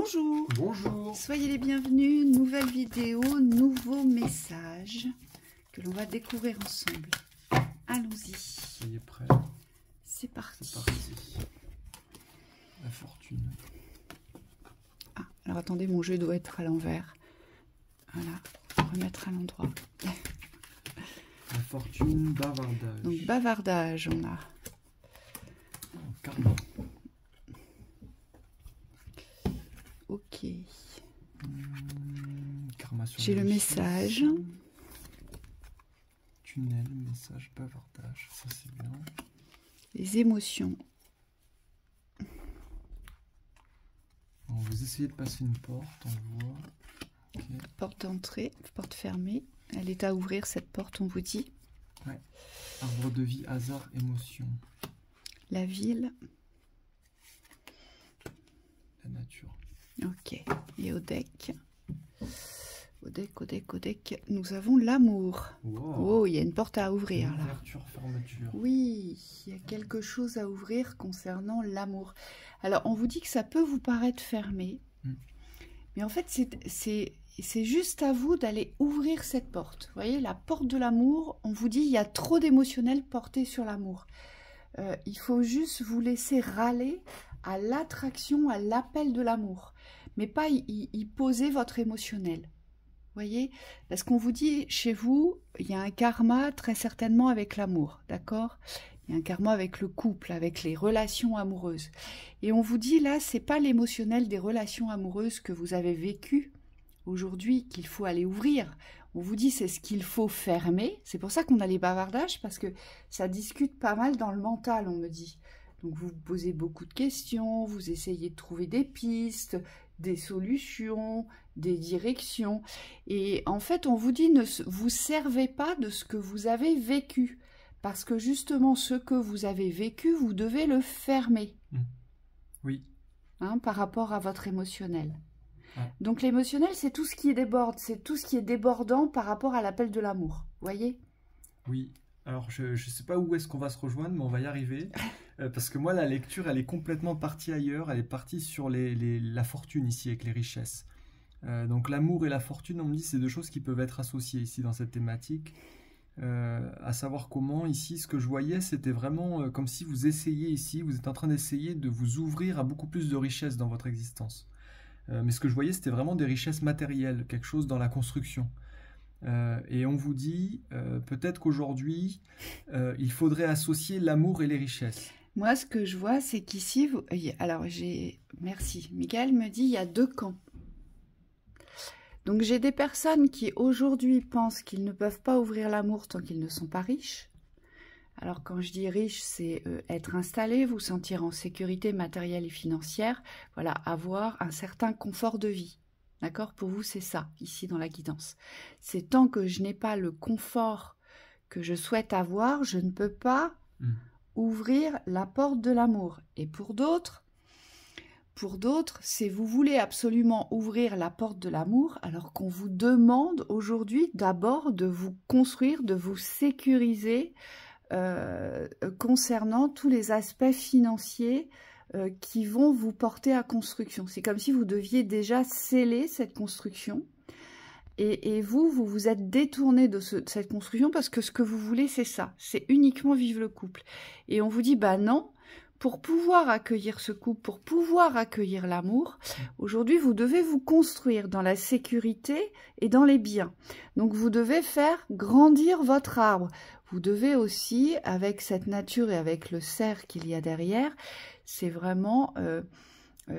Bonjour. Bonjour. Soyez les bienvenus, nouvelle vidéo, nouveau message que l'on va découvrir ensemble. Allons-y. Soyez prêts. C'est parti. C'est parti. La fortune. Ah, alors attendez, mon jeu doit être à l'envers. Voilà, remettre à l'endroit. La fortune, bavardage. Donc bavardage, on a. Karma. Ok. Karma sur J'ai le les message. choses. Tunnel, message, bavardage. Ça c'est bien. Les émotions. Alors, vous essayez de passer une porte, on voit. Okay. Porte d'entrée, porte fermée. Elle est à ouvrir cette porte, on vous dit. Ouais. Arbre de vie, hasard, émotion. La ville. La nature. Ok. Et au deck. Au deck, nous avons l'amour. Wow. Oh, il y a une porte à ouvrir là. Ouverture, fermeture. Oui, il y a quelque chose à ouvrir concernant l'amour. Alors, on vous dit que ça peut vous paraître fermé, mais en fait, c'est juste à vous d'aller ouvrir cette porte. Vous voyez, la porte de l'amour, on vous dit il y a trop d'émotionnel porté sur l'amour. Il faut juste vous laisser râler à l'attraction, à l'appel de l'amour, mais pas y poser votre émotionnel. Voyez, parce qu'on vous dit, chez vous, il y a un karma très certainement avec l'amour, d'accord? Il y a un karma avec le couple, avec les relations amoureuses. Et on vous dit, là, c'est pas l'émotionnel des relations amoureuses que vous avez vécues aujourd'hui qu'il faut aller ouvrir. On vous dit, c'est ce qu'il faut fermer. C'est pour ça qu'on a les bavardages, parce que ça discute pas mal dans le mental, on me dit. Donc vous vous posez beaucoup de questions, vous essayez de trouver des pistes, des solutions, des directions. Et en fait, on vous dit, ne vous servez pas de ce que vous avez vécu. Parce que justement, ce que vous avez vécu, vous devez le fermer. Oui. Hein, par rapport à votre émotionnel. Ouais. Donc l'émotionnel, c'est tout ce qui déborde, c'est tout ce qui est débordant par rapport à l'appel de l'amour. Voyez? Oui. Alors, je ne sais pas où est-ce qu'on va se rejoindre, mais on va y arriver. Parce que moi, la lecture, elle est complètement partie ailleurs. Elle est partie sur la fortune ici, avec les richesses. Donc, l'amour et la fortune, on me dit, c'est deux choses qui peuvent être associées ici dans cette thématique. À savoir comment, ici, ce que je voyais, c'était vraiment comme si vous essayez ici, vous êtes en train d'essayer de vous ouvrir à beaucoup plus de richesses dans votre existence. Mais ce que je voyais, c'était vraiment des richesses matérielles, quelque chose dans la construction. Et on vous dit, peut-être qu'aujourd'hui, il faudrait associer l'amour et les richesses. Moi, ce que je vois, c'est qu'ici, alors merci, Michael me dit, il y a deux camps. Donc j'ai des personnes qui aujourd'hui pensent qu'ils ne peuvent pas ouvrir l'amour tant qu'ils ne sont pas riches. Alors quand je dis riche, c'est être installé, vous sentir en sécurité matérielle et financière, voilà, avoir un certain confort de vie. D'accord? Pour vous, c'est ça, ici dans la guidance. C'est tant que je n'ai pas le confort que je souhaite avoir, je ne peux pas ouvrir la porte de l'amour. Et pour d'autres, c'est vous voulez absolument ouvrir la porte de l'amour, alors qu'on vous demande aujourd'hui d'abord de vous construire, de vous sécuriser concernant tous les aspects financiers qui vont vous porter à construction. C'est comme si vous deviez déjà sceller cette construction. Et vous vous êtes détourné de cette construction parce que ce que vous voulez, c'est ça. C'est uniquement vivre le couple. Et on vous dit, bah non, pour pouvoir accueillir ce couple, pour pouvoir accueillir l'amour, aujourd'hui, vous devez vous construire dans la sécurité et dans les biens. Donc, vous devez faire grandir votre arbre. Vous devez aussi, avec cette nature et avec le cerf qu'il y a derrière, c'est vraiment...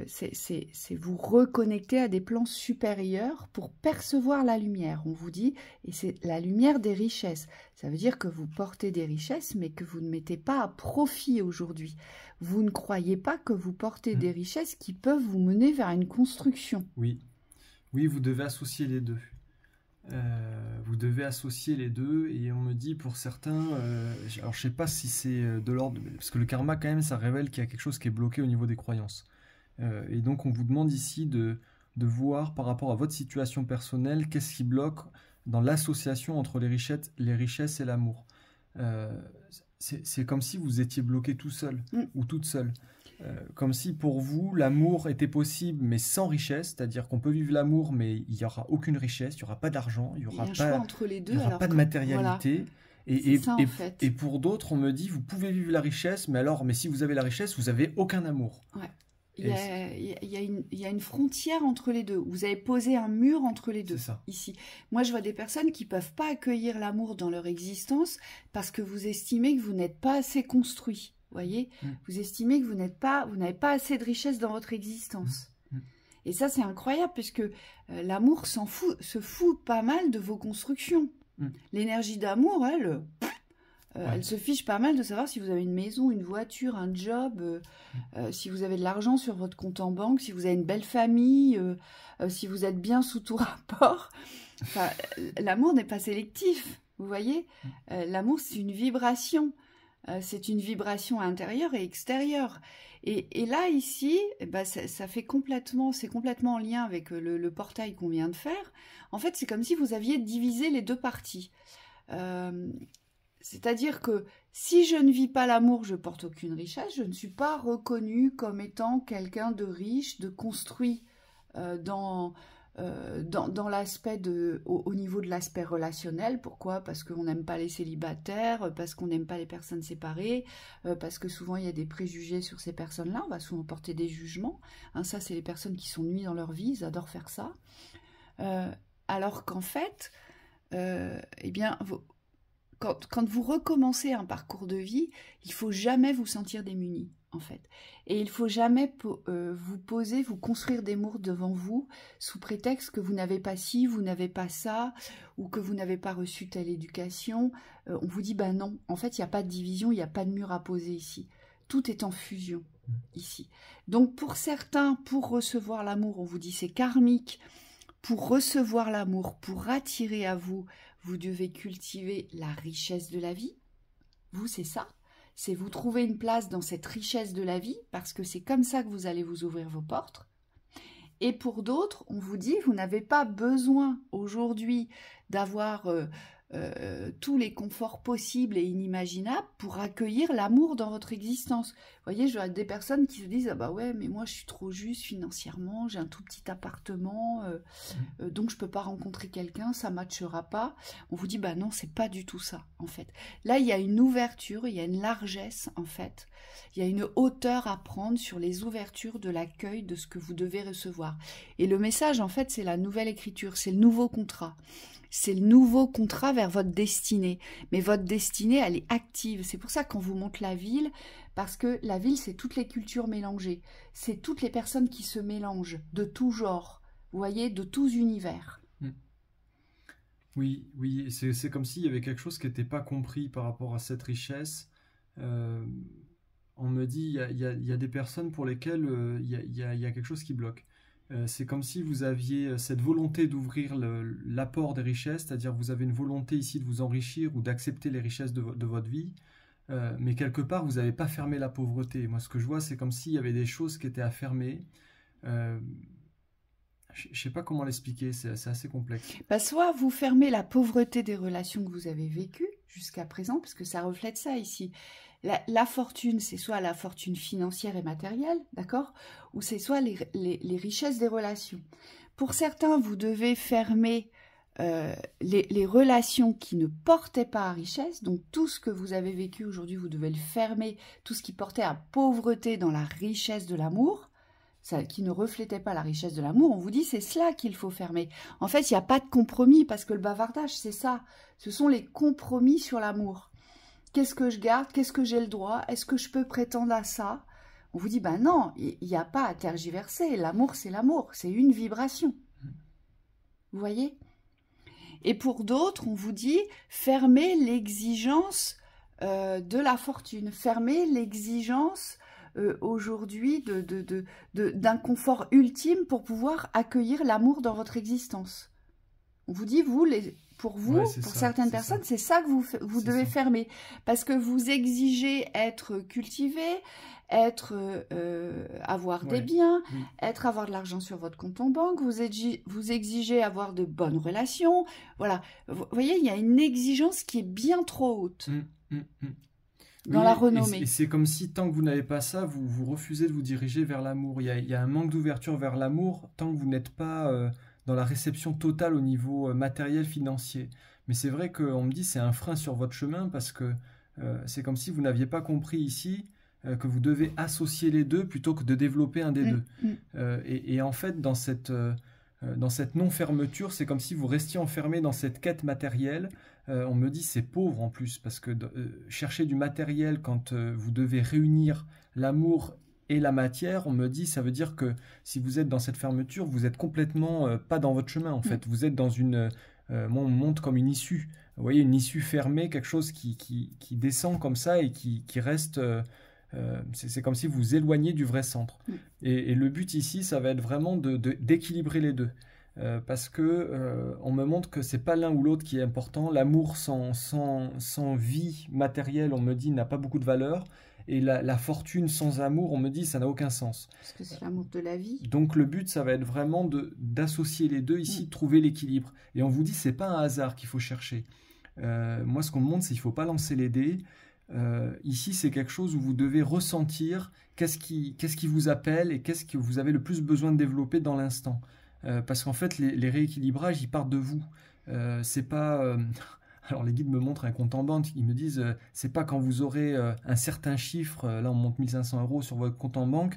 c'est vous reconnecter à des plans supérieurs pour percevoir la lumière, on vous dit, et c'est la lumière des richesses. Ça veut dire que vous portez des richesses, mais que vous ne mettez pas à profit aujourd'hui. Vous ne croyez pas que vous portez des richesses qui peuvent vous mener vers une construction. Oui, oui, vous devez associer les deux. Vous devez associer les deux, et on me dit pour certains, alors je sais pas si c'est de l'ordre, parce que le karma quand même, ça révèle qu'il y a quelque chose qui est bloqué au niveau des croyances. Et donc on vous demande ici de voir par rapport à votre situation personnelle, qu'est-ce qui bloque dans l'association entre les richesses et l'amour. C'est comme si vous étiez bloqué tout seul ou toute seule. Comme si pour vous, l'amour était possible, mais sans richesse, c'est-à-dire qu'on peut vivre l'amour, mais il n'y aura aucune richesse, il n'y aura pas d'argent, il n'y Il y a aura un choix pas, entre les il deux, y aura alors pas de que, voilà, matérialité. c'est ça en Et fait. pour d'autres, on me dit, vous pouvez vivre la richesse, mais si vous avez la richesse, vous n'avez aucun amour. Ouais. Et Il y a une frontière entre les deux. Vous avez posé un mur entre les c'est deux, ça. ici. Moi, je vois des personnes qui peuvent pas accueillir l'amour dans leur existence parce que vous estimez que vous n'êtes pas assez construit. Voyez, vous estimez que vous n'avez pas assez de richesse dans votre existence. Et ça, c'est incroyable puisque l'amour se fout pas mal de vos constructions. L'énergie d'amour, elle se fiche pas mal de savoir si vous avez une maison, une voiture, un job, si vous avez de l'argent sur votre compte en banque, si vous avez une belle famille, si vous êtes bien sous tout rapport. Enfin, l'amour n'est pas sélectif, vous voyez. L'amour, c'est une vibration. C'est une vibration intérieure et extérieure. Et là, ici, ça fait c'est complètement en lien avec le portail qu'on vient de faire. En fait, c'est comme si vous aviez divisé les deux parties. C'est-à-dire que si je ne vis pas l'amour, je porte aucune richesse, je ne suis pas reconnue comme étant quelqu'un de riche, de construit dans l'aspect au niveau de l'aspect relationnel. Pourquoi? Parce qu'on n'aime pas les célibataires, parce qu'on n'aime pas les personnes séparées, parce que souvent il y a des préjugés sur ces personnes-là, on va souvent porter des jugements. Ça, c'est les personnes qui sont nues dans leur vie, ils adorent faire ça. Alors qu'en fait, eh bien, quand vous recommencez un parcours de vie, il faut jamais vous sentir démuni, en fait. Et il faut jamais vous construire des murs devant vous sous prétexte que vous n'avez pas ci, vous n'avez pas ça, ou que vous n'avez pas reçu telle éducation. On vous dit, non, en fait, il n'y a pas de division, il n'y a pas de mur à poser ici. Tout est en fusion, ici. Donc, pour certains, pour recevoir l'amour, on vous dit c'est karmique. Pour recevoir l'amour, pour attirer à vous, vous devez cultiver la richesse de la vie. Vous, c'est ça. C'est vous trouver une place dans cette richesse de la vie, parce que c'est comme ça que vous allez vous ouvrir vos portes. Et pour d'autres, on vous dit, vous n'avez pas besoin aujourd'hui d'avoir tous les conforts possibles et inimaginables pour accueillir l'amour dans votre existence. Vous voyez, je vois des personnes qui se disent, ah bah ouais, mais moi je suis trop juste financièrement, j'ai un tout petit appartement, donc je peux pas rencontrer quelqu'un, ça matchera pas. On vous dit, non, c'est pas du tout ça, en fait. Là, il y a une ouverture, il y a une largesse, en fait. Il y a une hauteur à prendre sur les ouvertures de l'accueil de ce que vous devez recevoir. Et le message, en fait, c'est la nouvelle écriture, c'est le nouveau contrat. C'est le nouveau contrat vers votre destinée. Mais votre destinée, elle est active. C'est pour ça qu'on vous montre la ville, parce que la ville, c'est toutes les cultures mélangées. C'est toutes les personnes qui se mélangent, de tout genre, vous voyez, de tous univers. Oui, c'est comme s'il y avait quelque chose qui n'était pas compris par rapport à cette richesse. On me dit, il y a des personnes pour lesquelles il y a quelque chose qui bloque. C'est comme si vous aviez cette volonté d'ouvrir l'apport des richesses, c'est-à-dire vous avez une volonté ici de vous enrichir ou d'accepter les richesses de votre vie, mais quelque part vous n'avez pas fermé la pauvreté. Moi, ce que je vois, c'est comme s'il y avait des choses qui étaient à fermer. Je ne sais pas comment l'expliquer, c'est assez complexe. Soit vous fermez la pauvreté des relations que vous avez vécues jusqu'à présent, parce que ça reflète ça ici. La fortune, c'est soit la fortune financière et matérielle, d'accord? Ou c'est soit les richesses des relations. Pour certains, vous devez fermer les relations qui ne portaient pas à richesse. Donc tout ce que vous avez vécu aujourd'hui, vous devez le fermer. Tout ce qui portait à pauvreté dans la richesse de l'amour, qui ne reflétait pas la richesse de l'amour, on vous dit c'est cela qu'il faut fermer. En fait, il n'y a pas de compromis, parce que le bavardage, c'est ça. Ce sont les compromis sur l'amour. Qu'est-ce que je garde? Qu'est-ce que j'ai le droit? Est-ce que je peux prétendre à ça? On vous dit, non, il n'y a pas à tergiverser. L'amour, c'est une vibration. Vous voyez? Et pour d'autres, on vous dit, fermez l'exigence de la fortune. Fermez l'exigence aujourd'hui d'un confort ultime pour pouvoir accueillir l'amour dans votre existence. On vous dit, pour certaines personnes, c'est ça que vous devez fermer. Parce que vous exigez être cultivé, avoir des biens, avoir de l'argent sur votre compte en banque, vous exigez avoir de bonnes relations. Voilà. Vous voyez, il y a une exigence qui est bien trop haute. dans la renommée. Et c'est comme si, tant que vous n'avez pas ça, vous refusez de vous diriger vers l'amour. Il y a un manque d'ouverture vers l'amour tant que vous n'êtes pas dans la réception totale au niveau matériel, financier. Mais c'est vrai qu'on me dit c'est un frein sur votre chemin parce que c'est comme si vous n'aviez pas compris ici que vous devez associer les deux plutôt que de développer un des deux. Et en fait, dans cette non-fermeture, c'est comme si vous restiez enfermé dans cette quête matérielle. On me dit c'est pauvre en plus, parce que chercher du matériel quand vous devez réunir l'amour et la matière, on me dit ça veut dire que si vous êtes dans cette fermeture, vous êtes complètement pas dans votre chemin en fait. Vous êtes dans une... on montre comme une issue. Vous voyez, une issue fermée, quelque chose qui descend comme ça et qui reste... c'est comme si vous vous éloignez du vrai centre. Et le but ici, ça va être vraiment d'équilibrer les deux. Parce que on me montre que c'est pas l'un ou l'autre qui est important. L'amour sans vie matérielle, on me dit, n'a pas beaucoup de valeur. Et la fortune sans amour, on me dit, ça n'a aucun sens. Parce que c'est l'amour de la vie. Donc le but, ça va être vraiment d'associer les deux ici, de trouver l'équilibre. Et on vous dit, c'est pas un hasard qu'il faut chercher. Moi, ce qu'on me montre, c'est qu'il ne faut pas lancer les dés. Ici, c'est quelque chose où vous devez ressentir qu'est-ce qui vous appelle et qu'est-ce que vous avez le plus besoin de développer dans l'instant. Parce qu'en fait, les rééquilibrages, ils partent de vous. C'est pas... Alors, les guides me montrent un compte en banque. Ils me disent, c'est pas quand vous aurez un certain chiffre, là, on monte 1500 € sur votre compte en banque,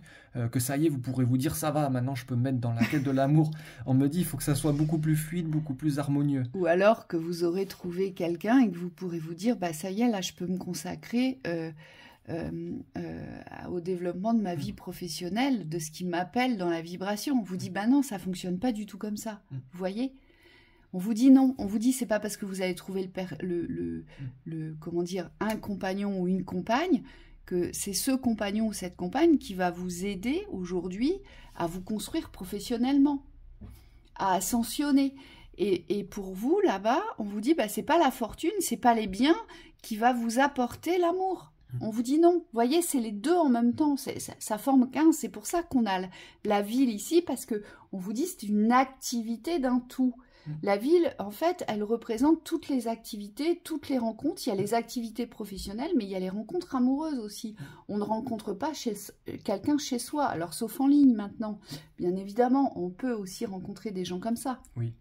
que ça y est, vous pourrez vous dire, ça va, maintenant, je peux me mettre dans la quête de l'amour. On me dit, il faut que ça soit beaucoup plus fluide, beaucoup plus harmonieux. Ou alors que vous aurez trouvé quelqu'un et que vous pourrez vous dire, bah ça y est, là, je peux me consacrer au développement de ma vie professionnelle, de ce qui m'appelle dans la vibration. On vous dit, bah non, ça fonctionne pas du tout comme ça. Vous voyez ? On vous dit non, on vous dit c'est pas parce que vous avez trouvé comment dire, un compagnon ou une compagne que c'est ce compagnon ou cette compagne qui va vous aider aujourd'hui à vous construire professionnellement, à ascensionner. Et pour vous, là-bas, on vous dit, bah, c'est pas la fortune, c'est pas les biens qui va vous apporter l'amour. On vous dit non. Vous voyez, c'est les deux en même temps. Ça forme 15. C'est pour ça qu'on a la ville ici, parce que on vous dit c'est une activité d'un tout. La ville, en fait, elle représente toutes les activités, toutes les rencontres. Il y a les activités professionnelles, mais il y a les rencontres amoureuses aussi. On ne rencontre pas quelqu'un chez soi, alors sauf en ligne maintenant. Bien évidemment, on peut aussi rencontrer des gens comme ça. Oui.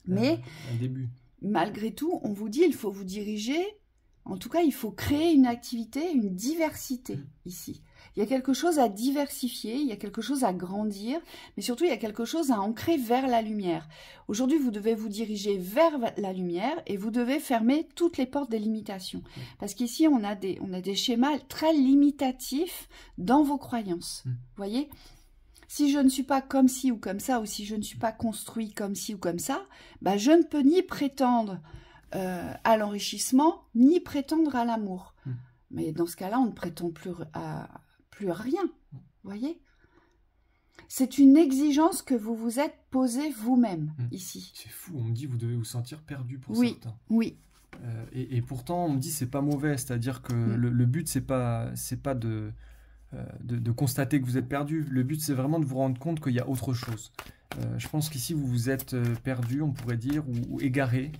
Mais un début. Malgré tout, on vous dit, il faut vous diriger. En tout cas, il faut créer une activité, une diversité ici. Il y a quelque chose à diversifier, il y a quelque chose à grandir, mais surtout, il y a quelque chose à ancrer vers la lumière. Aujourd'hui, vous devez vous diriger vers la lumière et vous devez fermer toutes les portes des limitations. Parce qu'ici, on a des schémas très limitatifs dans vos croyances. Vous voyez ? Si je ne suis pas comme ci ou comme ça, ou si je ne suis pas construit comme ci ou comme ça, bah, je ne peux ni prétendre à l'enrichissement, ni prétendre à l'amour. Mais dans ce cas-là, on ne prétend plus à rien. Vous voyez ? C'est une exigence que vous vous êtes posée vous-même, ici. C'est fou, on me dit vous devez vous sentir perdu pour certains. Oui. Et pourtant, on me dit c'est pas mauvais, c'est-à-dire que le but, c'est pas de constater que vous êtes perdu. Le but, c'est vraiment de vous rendre compte qu'il y a autre chose. Je pense qu'ici, vous vous êtes perdu, on pourrait dire, ou égaré,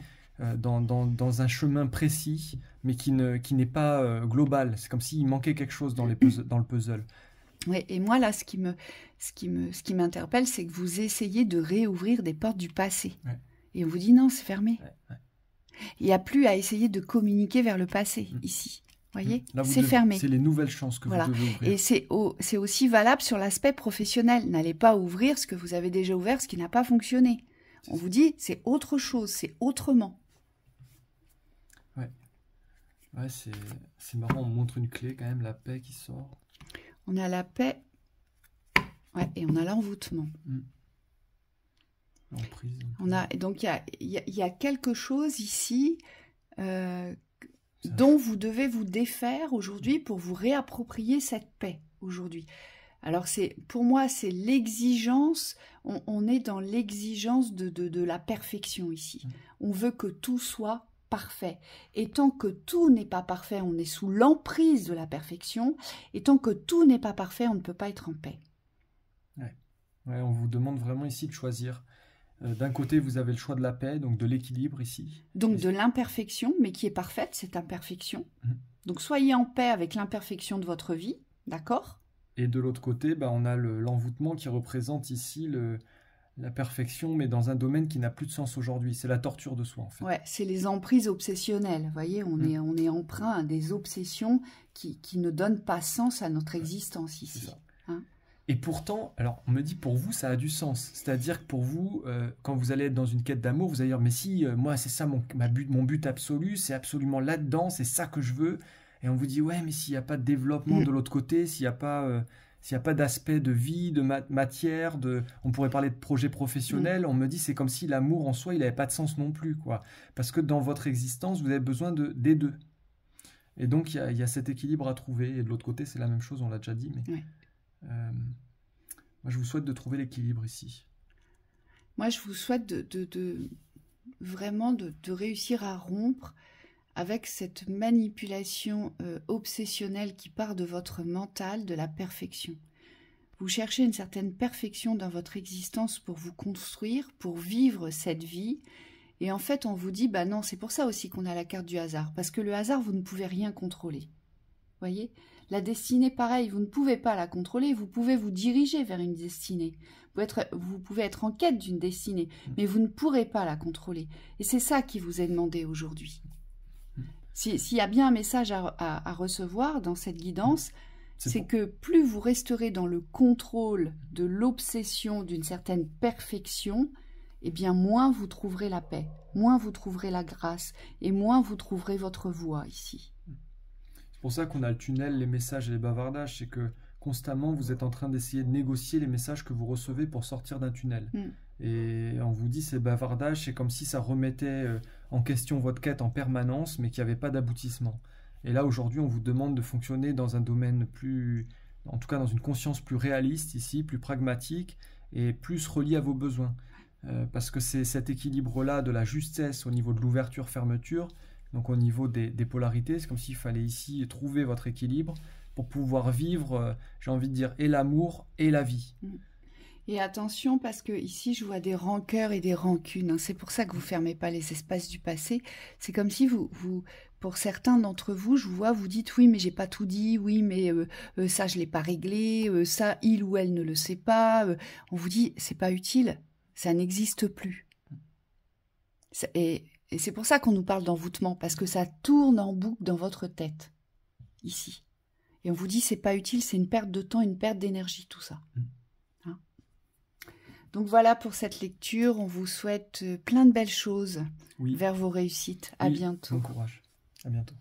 dans un chemin précis, mais qui n'est pas global. C'est comme s'il manquait quelque chose dans le puzzle. Oui, et moi là, ce qui m'interpelle, c'est que vous essayez de réouvrir des portes du passé. Ouais. Et on vous dit non, c'est fermé. Ouais. Il n'y a plus à essayer de communiquer vers le passé ici. Vous voyez, c'est fermé. C'est les nouvelles chances que vous devez ouvrir. Et c'est aussi valable sur l'aspect professionnel. N'allez pas ouvrir ce que vous avez déjà ouvert, ce qui n'a pas fonctionné. On vous dit c'est autre chose, c'est autrement. Ouais, c'est marrant, on montre une clé quand même, la paix qui sort. On a la paix, et on a l'envoûtement. L'emprise. Donc il y a quelque chose ici dont vous devez vous défaire aujourd'hui pour vous réapproprier cette paix aujourd'hui. Alors pour moi, c'est l'exigence, on est dans l'exigence de la perfection ici. On veut que tout soit parfait. Et tant que tout n'est pas parfait, on est sous l'emprise de la perfection. Et tant que tout n'est pas parfait, on ne peut pas être en paix. Ouais, on vous demande vraiment ici de choisir. D'un côté, vous avez le choix de la paix, donc de l'équilibre ici. Donc de l'imperfection, mais qui est parfaite, cette imperfection. Donc soyez en paix avec l'imperfection de votre vie, d'accord? Et de l'autre côté, on a l'envoûtement qui représente ici la perfection, mais dans un domaine qui n'a plus de sens aujourd'hui. C'est la torture de soi, en fait. Ouais, c'est les emprises obsessionnelles. Vous voyez, on est emprunt à des obsessions qui ne donnent pas sens à notre existence ici. C'est ça. Et pourtant, alors on me dit pour vous ça a du sens. C'est-à-dire que pour vous, quand vous allez être dans une quête d'amour, vous allez dire mais si, moi c'est ça mon but absolu, c'est absolument là-dedans, c'est ça que je veux. Et on vous dit ouais mais s'il n'y a pas de développement de l'autre côté, s'il n'y a pas d'aspect de vie, de matière, on pourrait parler de projet professionnel, on me dit c'est comme si l'amour en soi il n'avait pas de sens non plus, quoi. Parce que dans votre existence vous avez besoin des deux. Et donc il y a cet équilibre à trouver. Et de l'autre côté c'est la même chose, on l'a déjà dit, mais... Ouais. Moi, je vous souhaite de trouver l'équilibre ici. Moi, je vous souhaite vraiment de réussir à rompre avec cette manipulation obsessionnelle qui part de votre mental, de la perfection. Vous cherchez une certaine perfection dans votre existence pour vous construire, pour vivre cette vie. Et en fait, on vous dit, bah non, c'est pour ça aussi qu'on a la carte du hasard. Parce que le hasard, vous ne pouvez rien contrôler. Voyez, la destinée, pareil, vous ne pouvez pas la contrôler, vous pouvez vous diriger vers une destinée. Vous pouvez être en quête d'une destinée, mais vous ne pourrez pas la contrôler. Et c'est ça qui vous est demandé aujourd'hui. S'il y a bien un message à recevoir dans cette guidance, c'est que plus vous resterez dans le contrôle de l'obsession d'une certaine perfection, eh bien moins vous trouverez la paix, moins vous trouverez la grâce, et moins vous trouverez votre voie ici. C'est pour ça qu'on a le tunnel, les messages et les bavardages. C'est que constamment, vous êtes en train d'essayer de négocier les messages que vous recevez pour sortir d'un tunnel. Et on vous dit ces bavardages, c'est comme si ça remettait en question votre quête en permanence, mais qu'il n'y avait pas d'aboutissement. Et là, aujourd'hui, on vous demande de fonctionner dans un domaine plus... En tout cas, dans une conscience plus réaliste ici, plus pragmatique et plus reliée à vos besoins. Parce que c'est cet équilibre-là de la justesse au niveau de l'ouverture-fermeture. Donc au niveau des polarités, c'est comme s'il fallait ici trouver votre équilibre pour pouvoir vivre, j'ai envie de dire, et l'amour et la vie. Et attention, parce que ici je vois des rancœurs et des rancunes. C'est pour ça que vous ne fermez pas les espaces du passé. C'est comme si pour certains d'entre vous, je vous vois, vous dites oui, mais j'ai pas tout dit, oui, mais ça je l'ai pas réglé, ça il ou elle ne le sait pas. On vous dit c'est pas utile, ça n'existe plus. Et c'est pour ça qu'on nous parle d'envoûtement, parce que ça tourne en boucle dans votre tête, ici. Et on vous dit, c'est pas utile, c'est une perte de temps, une perte d'énergie, tout ça. Hein? Donc voilà pour cette lecture, on vous souhaite plein de belles choses vers vos réussites. À bientôt. Bon courage, à bientôt.